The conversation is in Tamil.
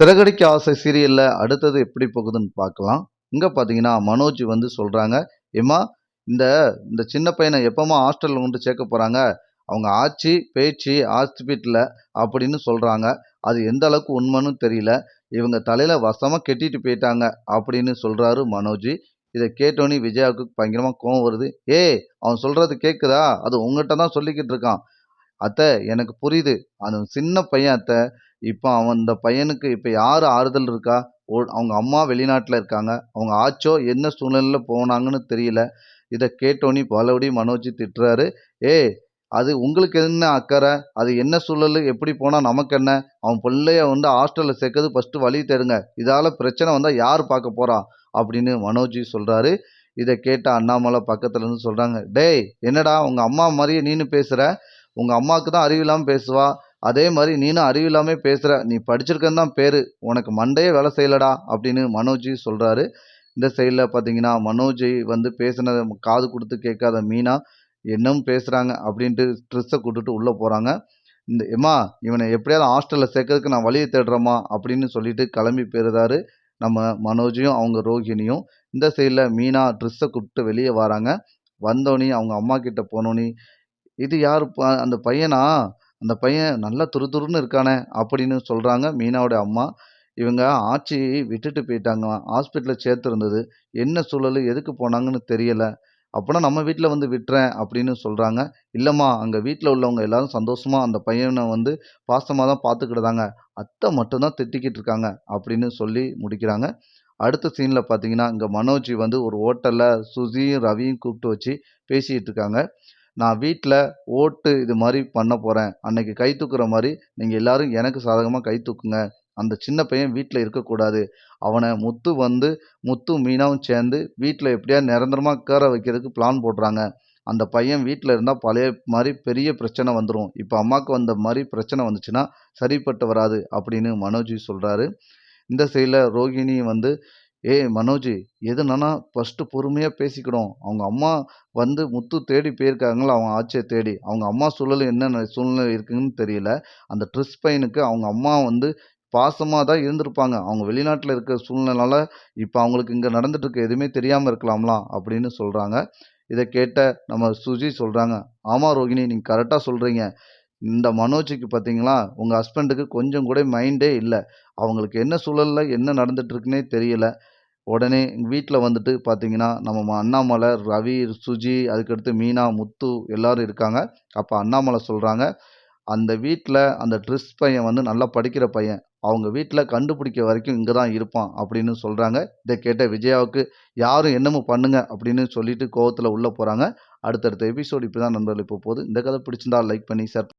சிறகடிக்க ஆசை சீரியல்ல அடுத்தது எப்படி போகுதுன்னு பார்க்கலாம். இங்க பார்த்தீங்கன்னா, மனோஜ் வந்து சொல்றாங்க, "எம்மா இந்த இந்த சின்ன பையன எப்பம்மா ஹாஸ்டல்ல கொண்டு சேர்க்க போறாங்க? அவங்க ஆச்சி, பேச்சி ஹாஸ்பிட்டல்ல அப்படின்னு சொல்றாங்க. அது எந்த அளவுக்கு உண்மைன்னு தெரியல. இவங்க தலையில வசமா கெட்டிட்டு போயிட்டாங்க." அப்படின்னு சொல்றாரு மனோஜ். இத கேட்டோனே விஜயாவுக்கு பயங்கரமா கோவம் வருது. "ஏய்! அவன் சொல்றது கேட்குதா? அது உன்கிட்ட தான் சொல்லிக்கிட்டு இருக்கான். அத்தை எனக்கு புரியுது. அந்த சின்ன பையன் அத்தை. இப்ப அவன் அந்த பையனுக்கு இப்ப யாரு ஆறுதல் இருக்கா? அவங்க அம்மா வெளிநாட்டுல இருக்காங்க. அவங்க ஆச்சோ என்ன சூழ்நிலையில போனாங்கன்னு தெரியல. இத கேட்டோனே மறுபடியும் மனோஜ் திட்டுறாரு. "ஏய்! அது உங்களுக்கு என்ன அக்கறை? அது என்ன சூழலு? எப்படி போனா நமக்கு என்ன? அவன் புள்ளைய வந்து ஹாஸ்டல்ல சேர்க்கறது ஃபர்ஸ்ட்டு வழி தேடுங்க. இதால பிரச்சனை வந்தா யாரு பார்க்க போறா?" அப்படின்னு மனோஜ் சொல்றாரு. இத கேட்ட அண்ணாமலை பக்கத்துல இருந்து சொல்றாங்க, "டேய்! என்னடா உங்க அம்மா மாரியே நீனும் பேசுற? உங்க அம்மாவுக்கு தான் அறிவில்லாம பேசுவா. அதே மாரி நீனும் அறிவில்லாமயே பேசுற. நீ படிச்சிருக்கன்னு தான் பேரு. உனக்கு மண்டையே வேலை செய்யலடா" அப்படின்னு மனோஜ் சொல்றாரு. இந்த சைடுல பார்த்தீங்கன்னா, மனோஜ் வந்து பேசினத காது குடுத்து கேட்காத மீனா, என்னமோ பேசுறாங்க அப்படின்ட்டு ட்ரெஸ்ஸ கூட்டுட்டு உள்ள போறாங்க. "எம்மா இவன எப்படியாவது ஹாஸ்டல்ல சேர்க்கறதுக்கு நான் வழிய தேடுறேம்மா" அப்படின்னு சொல்லிட்டு கிளம்பி போயிருந்தாரு நம்ம மனோஜையும், அவங்க ரோகிணியும். இந்த சைடுல மீனா ட்ரெஸ்ஸ கூப்ட்டு வெளிய வராங்க. வந்தோனே அவங்க அம்மா கிட்ட போனோனே, "இது யாருப்பா? அந்த பையனா? அந்த பையன் நல்லா துருதுருன்னு இருக்கானே!" அப்படின்னு சொல்றாங்க மீனாவோட அம்மா. இவங்க ஆச்சி விட்டுட்டு போயிட்டாங்களாம். ஹாஸ்பிட்டல்ல சேர்த்திருந்தது. என்ன சூழலு? எதுக்கு போனாங்கன்னு தெரியல. அப்பன்னா நம்ம வீட்ல வந்து விட்டுறேன் அப்படின்னு சொல்றாங்க. இல்லம்மா, அங்க வீட்ல உள்ளவங்க எல்லாரும் சந்தோஷமா அந்த பையன வந்து பாசமா தான் பார்த்துக்கிடுதாங்க. அத்தை மட்டும் தான் திட்டிக்கிட்டு இருக்காங்க அப்படின்னு சொல்லி முடிக்கிறாங்க. அடுத்த சீன்ல பார்த்தீங்கன்னா, இங்க மனோஜ் வந்து ஒரு ஹோட்டல்ல சுஜியும், ரவியும் கூப்பிட்டு வச்சு பேசிட்டு இருக்காங்க. நான் வீட்ல ஓட்டு இது மாரி பண்ண போறேன். அன்னைக்கு கை தூக்குற மாரி, நீங்க எல்லாரும் எனக்கு சாதகமா கை தூக்குங்க. அந்த சின்ன பையன் வீட்ல இருக்கக்கூடாது. அவன முத்தும், மீனாவும் சேர்ந்து வீட்ல எப்படியாவது நிரந்தரமா உட்கார வைக்கிறதுக்கு பிளான் போடுறாங்க. அந்த பையன் வீட்ல இருந்தா பழைய மாரி பெரிய பிரச்சனை வந்துரும். இப்ப அம்மாக்கு வந்த மாரி பிரச்சனை வந்துச்சுன்னா, சரிப்பட்டு வராது அப்படின்னு மனோஜ் சொல்றாரு. இந்த சைடுல ரோகிணி வந்து, "ஏய் மனோஜ், எதுனானா ஃபர்ஸ்ட்டு பொறுமையா பேசிக்கிடும். அவங்க அம்மா வந்து முத்து தேடி போயிருக்காங்கல்ல, அவங்க ஆச்சிய தேடி. அவங்க அம்மா சூழல் என்னென்ன சூழ்நிலை இருக்குன்னு தெரியல. அந்த ட்ரிஸ் பையனுக்கு அவங்க அம்மா வந்து பாசமா தான் இருந்திருப்பாங்க. அவங்க வெளிநாட்டுல இருக்கிற சூழ்நிலைனால, இப்ப அவங்களுக்கு இங்க நடந்துட்டு இருக்க எதுவுமே தெரியாம இருக்கலாம்லாம்." அப்படின்னு சொல்றாங்க. இத கேட்ட நம்ம சுஜி சொல்றாங்க, "ஆமா ரோகிணி, நீங்க கரெக்ட்டா சொல்றீங்க. இந்த மனோஜுக்கு பார்த்தீங்களா, உங்க ஹஸ்பண்டுக்கு கொஞ்சம் கூட மைண்டே இல்ல. அவங்களுக்கு என்ன சூழல்ல என்ன நடந்துட்டு இருக்குன்னே தெரியல." உடனே வீட்ல வந்துட்டு பார்த்தீங்கன்னா, நம்ம அண்ணாமலை, ரவி, சுஜி, அதுக்கடுத்து மீனா, முத்து எல்லாரும் இருக்காங்க. அப்ப அண்ணாமலை சொல்றாங்க, "அந்த வீட்ல அந்த ட்ரிஸ் பையன் வந்து நல்லா படிக்கிற பையன். அவங்க வீட்ல கண்டுபிடிக்க வரைக்கும் இங்க தான் இருப்பான்." அப்படின்னு சொல்றாங்க. இத கேட்ட விஜயாவுக்கு, "யாரும் என்னமோ பண்ணுங்க" அப்படின்னு சொல்லிட்டு கோவத்துல உள்ள போறாங்க. அடுத்தடுத்த எபிசோடு இப்படிதான் நண்பர்களே போப்போது. இந்த கதை பிடிச்சிருந்தா லைக் பண்ணி ஷேர்